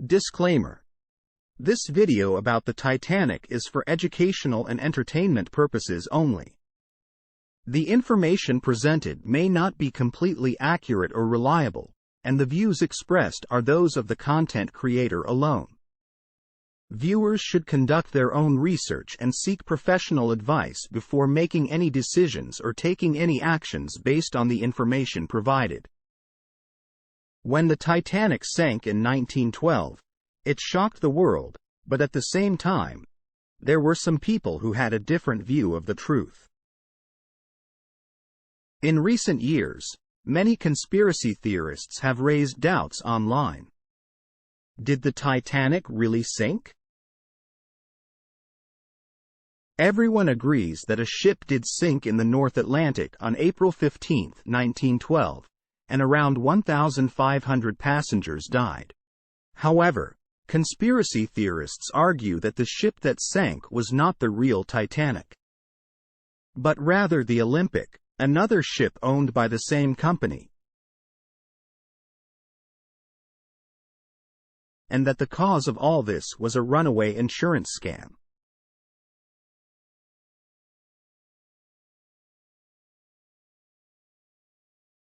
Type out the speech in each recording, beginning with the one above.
Disclaimer. This video about the Titanic is for educational and entertainment purposes only. The information presented may not be completely accurate or reliable, and the views expressed are those of the content creator alone. Viewers should conduct their own research and seek professional advice before making any decisions or taking any actions based on the information provided. When the Titanic sank in 1912, it shocked the world, but at the same time, there were some people who had a different view of the truth. In recent years, many conspiracy theorists have raised doubts online. Did the Titanic really sink? Everyone agrees that a ship did sink in the North Atlantic on April 15, 1912, and around 1,500 passengers died. However, conspiracy theorists argue that the ship that sank was not the real Titanic, but rather the Olympic, another ship owned by the same company, and that the cause of all this was a runaway insurance scam.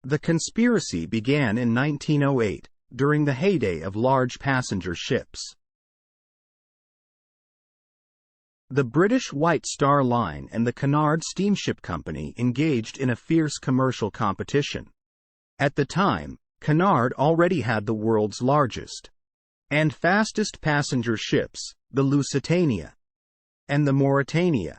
The conspiracy began in 1908, during the heyday of large passenger ships. The British White Star Line and the Cunard Steamship Company engaged in a fierce commercial competition. At the time, Cunard already had the world's largest and fastest passenger ships, the Lusitania and the Mauretania.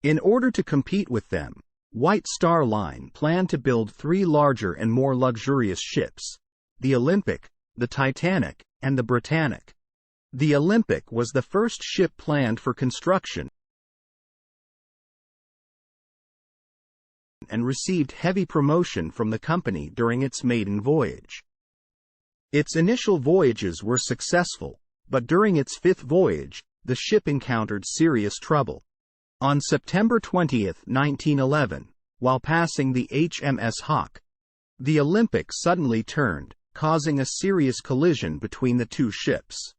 In order to compete with them, White Star Line planned to build three larger and more luxurious ships: the Olympic, the Titanic, and the Britannic. The Olympic was the first ship planned for construction and received heavy promotion from the company during its maiden voyage. Its initial voyages were successful, but during its fifth voyage, the ship encountered serious trouble. On September 20, 1911, while passing the HMS Hawke, the Olympic suddenly turned, causing a serious collision between the two ships.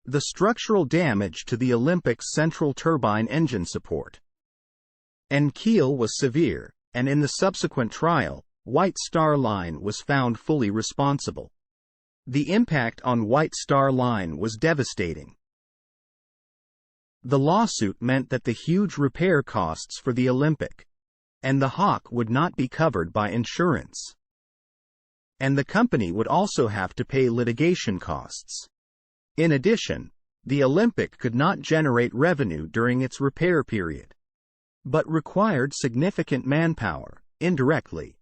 The structural damage to the Olympic's central turbine engine support and keel was severe, and in the subsequent trial, White Star Line was found fully responsible. The impact on White Star Line was devastating. The lawsuit meant that the huge repair costs for the Olympic and the Hawke would not be covered by insurance, and the company would also have to pay litigation costs. In addition, the Olympic could not generate revenue during its repair period, but required significant manpower, indirectly,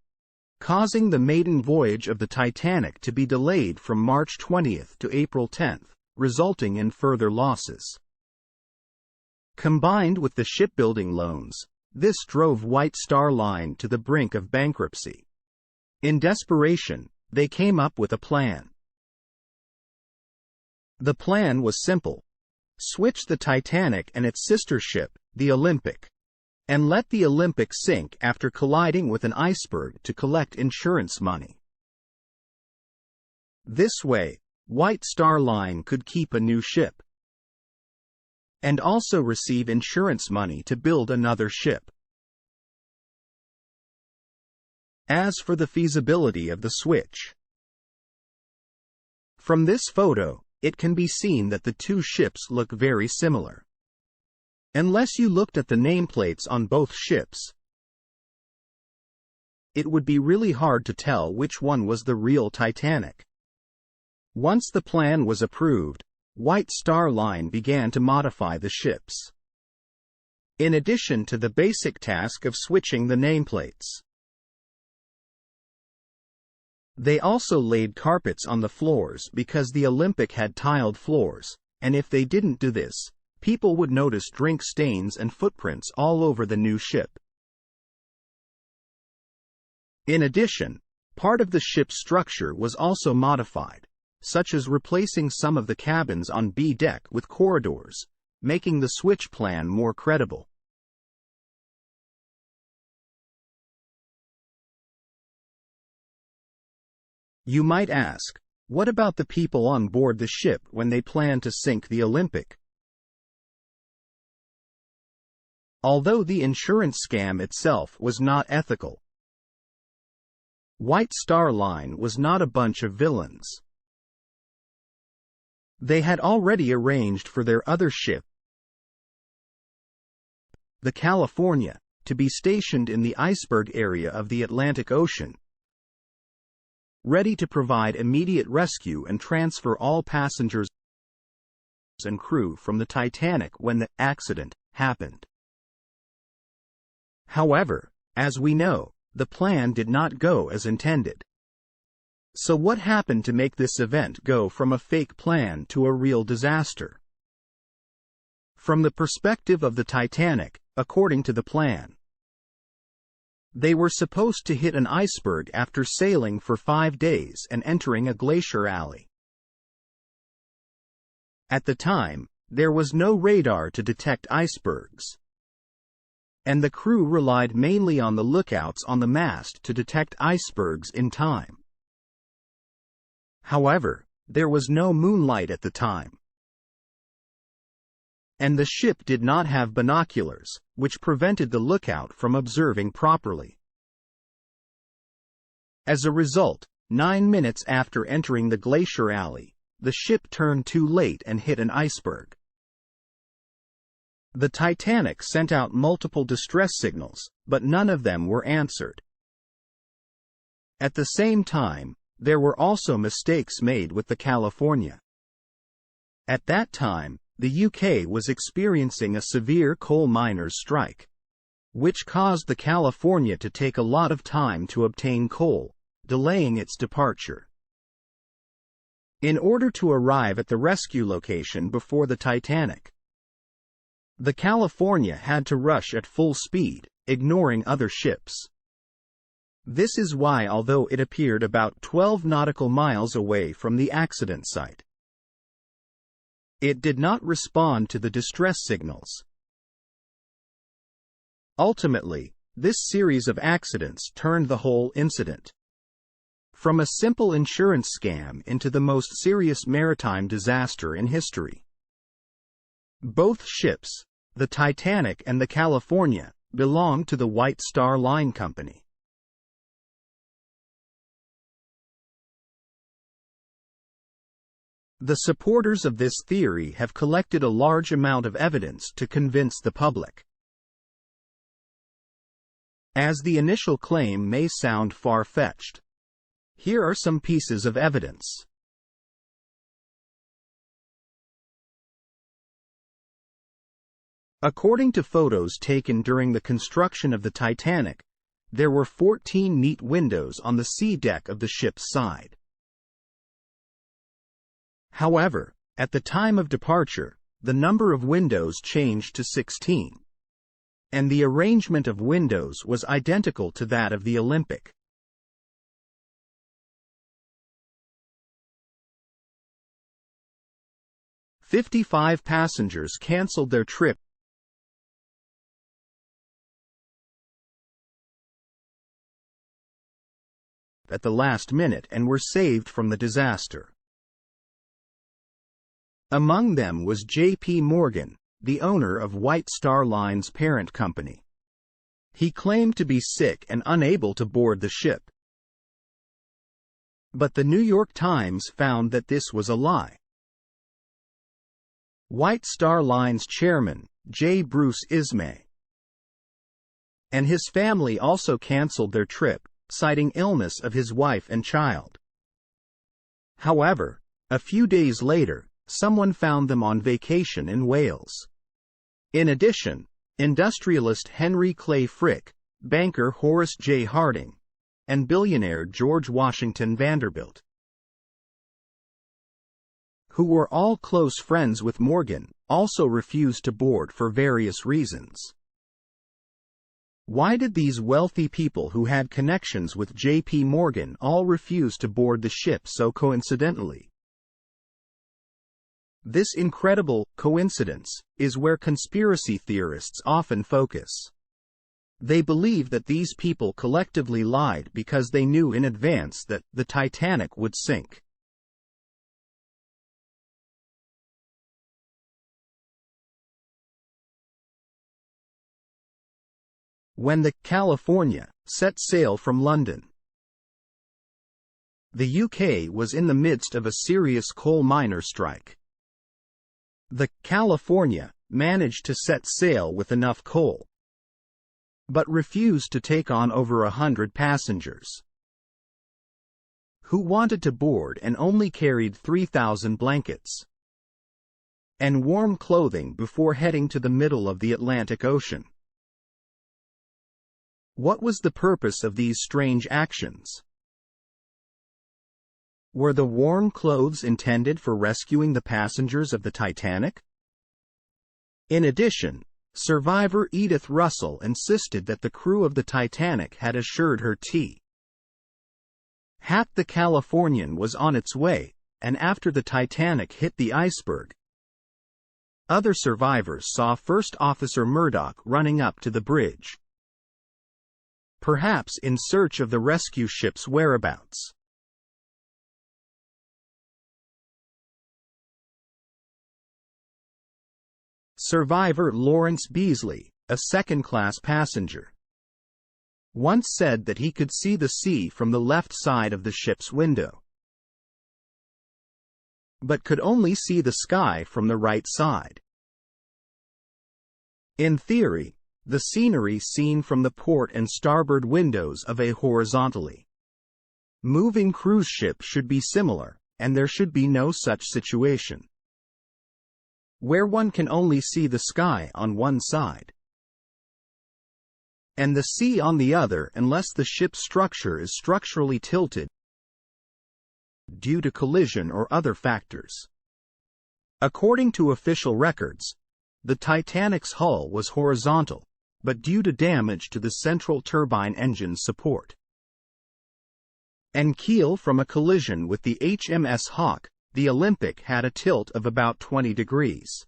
causing the maiden voyage of the Titanic to be delayed from March 20 to April 10, resulting in further losses. Combined with the shipbuilding loans, this drove White Star Line to the brink of bankruptcy. In desperation, they came up with a plan. The plan was simple: switch the Titanic and its sister ship, the Olympic, and let the Olympic sink after colliding with an iceberg to collect insurance money. This way, White Star Line could keep a new ship and also receive insurance money to build another ship. As for the feasibility of the switch, from this photo, it can be seen that the two ships look very similar. Unless you looked at the nameplates on both ships, it would be really hard to tell which one was the real Titanic. Once the plan was approved, White Star Line began to modify the ships. In addition to the basic task of switching the nameplates, they also laid carpets on the floors because the Olympic had tiled floors, and if they didn't do this, people would notice drink stains and footprints all over the new ship. In addition, part of the ship's structure was also modified, such as replacing some of the cabins on B deck with corridors, making the switch plan more credible. You might ask, what about the people on board the ship when they planned to sink the Olympic? Although the insurance scam itself was not ethical, White Star Line was not a bunch of villains. They had already arranged for their other ship, the California, to be stationed in the iceberg area of the Atlantic Ocean, ready to provide immediate rescue and transfer all passengers and crew from the Titanic when the accident happened. However, as we know, the plan did not go as intended. So what happened to make this event go from a fake plan to a real disaster? From the perspective of the Titanic, according to the plan, they were supposed to hit an iceberg after sailing for 5 days and entering a glacier alley. At the time, there was no radar to detect icebergs, and the crew relied mainly on the lookouts on the mast to detect icebergs in time. However, there was no moonlight at the time, and the ship did not have binoculars, which prevented the lookout from observing properly. As a result, 9 minutes after entering the glacier alley, the ship turned too late and hit an iceberg. The Titanic sent out multiple distress signals, but none of them were answered. At the same time, there were also mistakes made with the California. At that time, the UK was experiencing a severe coal miners' strike, which caused the California to take a lot of time to obtain coal, delaying its departure. In order to arrive at the rescue location before the Titanic, the California had to rush at full speed, ignoring other ships. This is why, although it appeared about 12 nautical miles away from the accident site, it did not respond to the distress signals. Ultimately, this series of accidents turned the whole incident from a simple insurance scam into the most serious maritime disaster in history. Both ships, the Titanic and the California, belonged to the White Star Line Company. The supporters of this theory have collected a large amount of evidence to convince the public. As the initial claim may sound far-fetched, here are some pieces of evidence. According to photos taken during the construction of the Titanic, there were 14 neat windows on the sea deck of the ship's side. However, at the time of departure, the number of windows changed to 16, and the arrangement of windows was identical to that of the Olympic. "55 passengers canceled their trip at the last minute and were saved from the disaster. Among them was J.P. Morgan, the owner of White Star Line's parent company. He claimed to be sick and unable to board the ship. But the New York Times found that this was a lie. White Star Line's chairman, J. Bruce Ismay, and his family also canceled their trip, citing illness of his wife and child. However, a few days later, someone found them on vacation in Wales. In addition, industrialist Henry Clay Frick, banker Horace J. Harding, and billionaire George Washington Vanderbilt, who were all close friends with Morgan, also refused to board for various reasons. Why did these wealthy people who had connections with J.P. Morgan all refuse to board the ship so coincidentally? This incredible coincidence is where conspiracy theorists often focus. They believe that these people collectively lied because they knew in advance that the Titanic would sink. When the California set sail from London. The UK was in the midst of a serious coal miner strike. The California managed to set sail with enough coal, but refused to take on over 100 passengers who wanted to board and only carried 3,000 blankets and warm clothing before heading to the middle of the Atlantic Ocean. What was the purpose of these strange actions? Were the warm clothes intended for rescuing the passengers of the Titanic? In addition, survivor Edith Russell insisted that the crew of the Titanic had assured her the Californian was on its way, and after the Titanic hit the iceberg. Other survivors saw First Officer Murdoch running up to the bridge, perhaps in search of the rescue ship's whereabouts. Survivor Lawrence Beasley, a second-class passenger, once said that he could see the sea from the left side of the ship's window, but could only see the sky from the right side. In theory, the scenery seen from the port and starboard windows of a horizontally moving cruise ship should be similar, and there should be no such situation where one can only see the sky on one side and the sea on the other unless the ship's structure is structurally tilted due to collision or other factors. According to official records, the Titanic's hull was horizontal, but due to damage to the central turbine engine support and keel from a collision with the HMS Hawke, the Olympic had a tilt of about 20 degrees.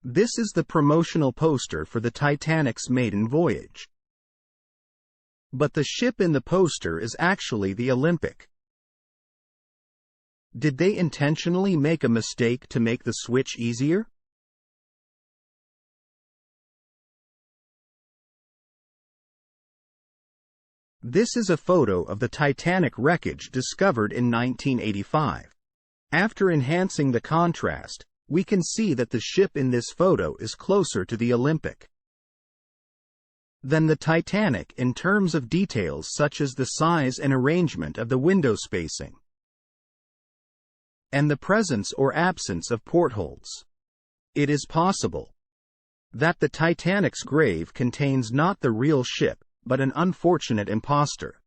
This is the promotional poster for the Titanic's maiden voyage. But the ship in the poster is actually the Olympic. Did they intentionally make a mistake to make the switch easier? This is a photo of the Titanic wreckage discovered in 1985. After enhancing the contrast, we can see that the ship in this photo is closer to the Olympic than the Titanic in terms of details such as the size and arrangement of the window spacing and the presence or absence of portholes. It is possible that the Titanic's grave contains not the real ship, but an unfortunate impostor.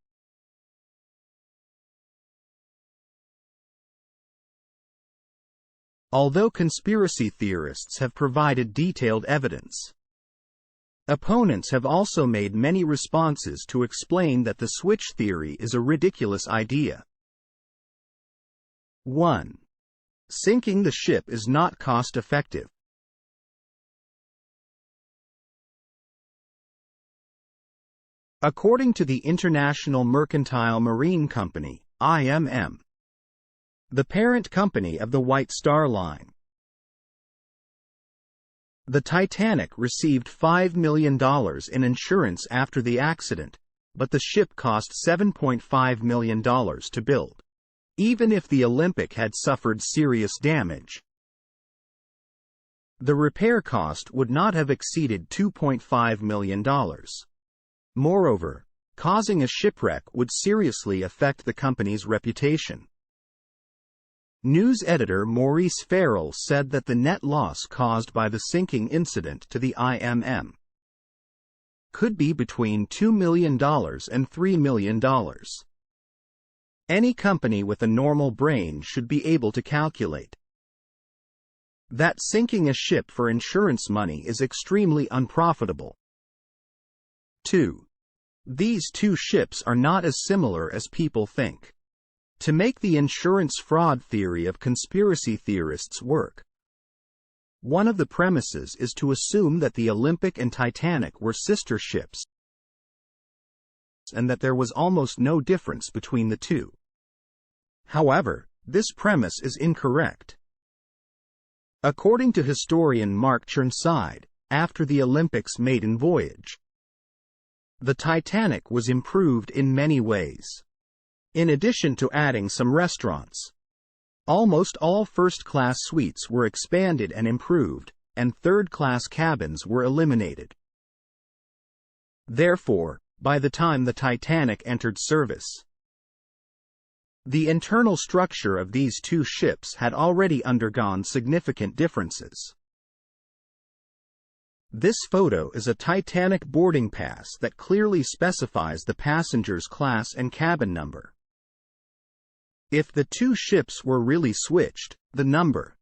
Although conspiracy theorists have provided detailed evidence, opponents have also made many responses to explain that the switch theory is a ridiculous idea. 1. Sinking the ship is not cost-effective. According to the International Mercantile Marine Company, IMM, the parent company of the White Star Line, the Titanic received $5 million in insurance after the accident, but the ship cost $7.5 million to build. Even if the Olympic had suffered serious damage, the repair cost would not have exceeded $2.5 million. Moreover, causing a shipwreck would seriously affect the company's reputation. News editor Maurice Farrell said that the net loss caused by the sinking incident to the IMM could be between $2 million and $3 million. Any company with a normal brain should be able to calculate that sinking a ship for insurance money is extremely unprofitable. 2. These two ships are not as similar as people think. To make the insurance fraud theory of conspiracy theorists work, One of the premises is to assume that the Olympic and Titanic were sister ships, and that there was almost no difference between the two. However, this premise is incorrect. According to historian Mark Chirnside, after the Olympics' maiden voyage, the Titanic was improved in many ways. In addition to adding some restaurants, almost all first-class suites were expanded and improved, and third-class cabins were eliminated. Therefore, by the time the Titanic entered service, the internal structure of these two ships had already undergone significant differences. This photo is a Titanic boarding pass that clearly specifies the passenger's class and cabin number. If the two ships were really switched, the number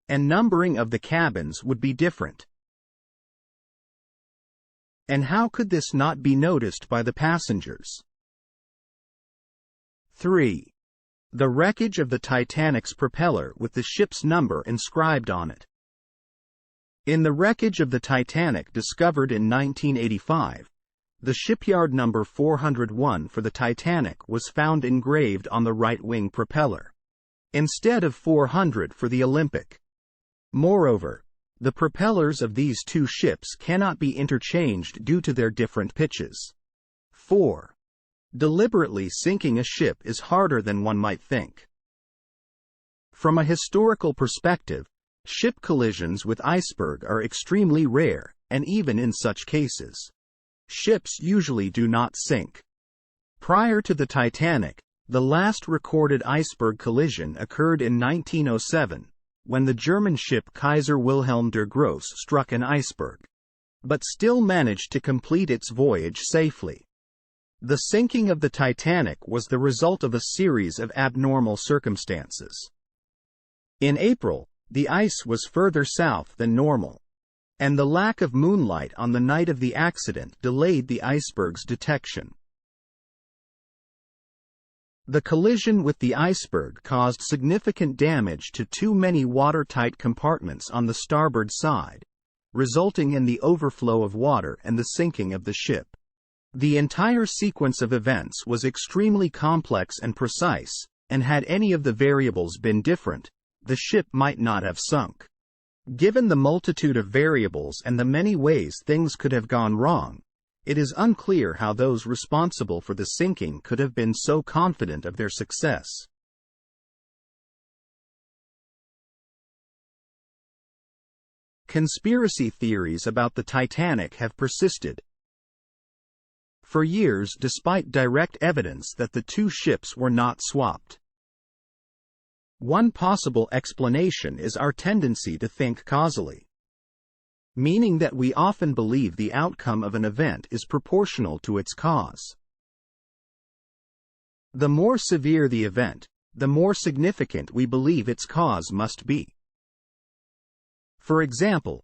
and numbering of the cabins would be different. And how could this not be noticed by the passengers? 3. The wreckage of the Titanic's propeller with the ship's number inscribed on it. In the wreckage of the Titanic discovered in 1985, the shipyard number 401 for the Titanic was found engraved on the right-wing propeller, instead of 400 for the Olympic. Moreover, the propellers of these two ships cannot be interchanged due to their different pitches. 4. Deliberately sinking a ship is harder than one might think. From a historical perspective, ship collisions with iceberg are extremely rare, and even in such cases, ships usually do not sink. Prior to the Titanic, the last recorded iceberg collision occurred in 1907, when the German ship Kaiser Wilhelm der Grosse struck an iceberg, but still managed to complete its voyage safely. The sinking of the Titanic was the result of a series of abnormal circumstances. In April, the ice was further south than normal, and the lack of moonlight on the night of the accident delayed the iceberg's detection. The collision with the iceberg caused significant damage to too many watertight compartments on the starboard side, resulting in the overflow of water and the sinking of the ship. The entire sequence of events was extremely complex and precise, and had any of the variables been different, the ship might not have sunk. Given the multitude of variables and the many ways things could have gone wrong, it is unclear how those responsible for the sinking could have been so confident of their success. Conspiracy theories about the Titanic have persisted for years despite direct evidence that the two ships were not swapped. One possible explanation is our tendency to think causally, meaning that we often believe the outcome of an event is proportional to its cause. The more severe the event, the more significant we believe its cause must be. For example,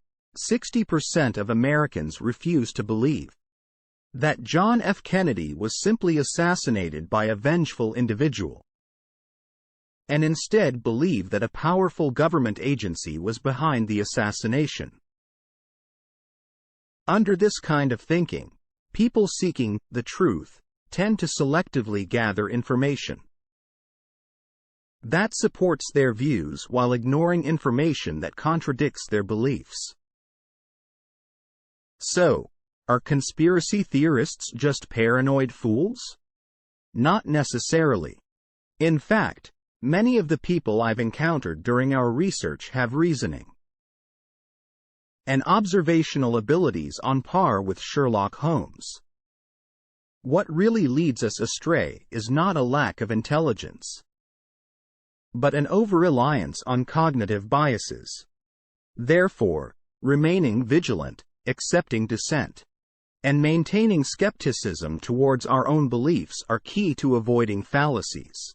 60% of Americans refuse to believe that John F. Kennedy was simply assassinated by a vengeful individual, and instead believe that a powerful government agency was behind the assassination. Under this kind of thinking, people seeking the truth tend to selectively gather information that supports their views while ignoring information that contradicts their beliefs. So, are conspiracy theorists just paranoid fools? Not necessarily. In fact, many of the people I've encountered during our research have reasoning and observational abilities on par with Sherlock Holmes. What really leads us astray is not a lack of intelligence, but an over-reliance on cognitive biases. Therefore, remaining vigilant, accepting dissent, and maintaining skepticism towards our own beliefs are key to avoiding fallacies.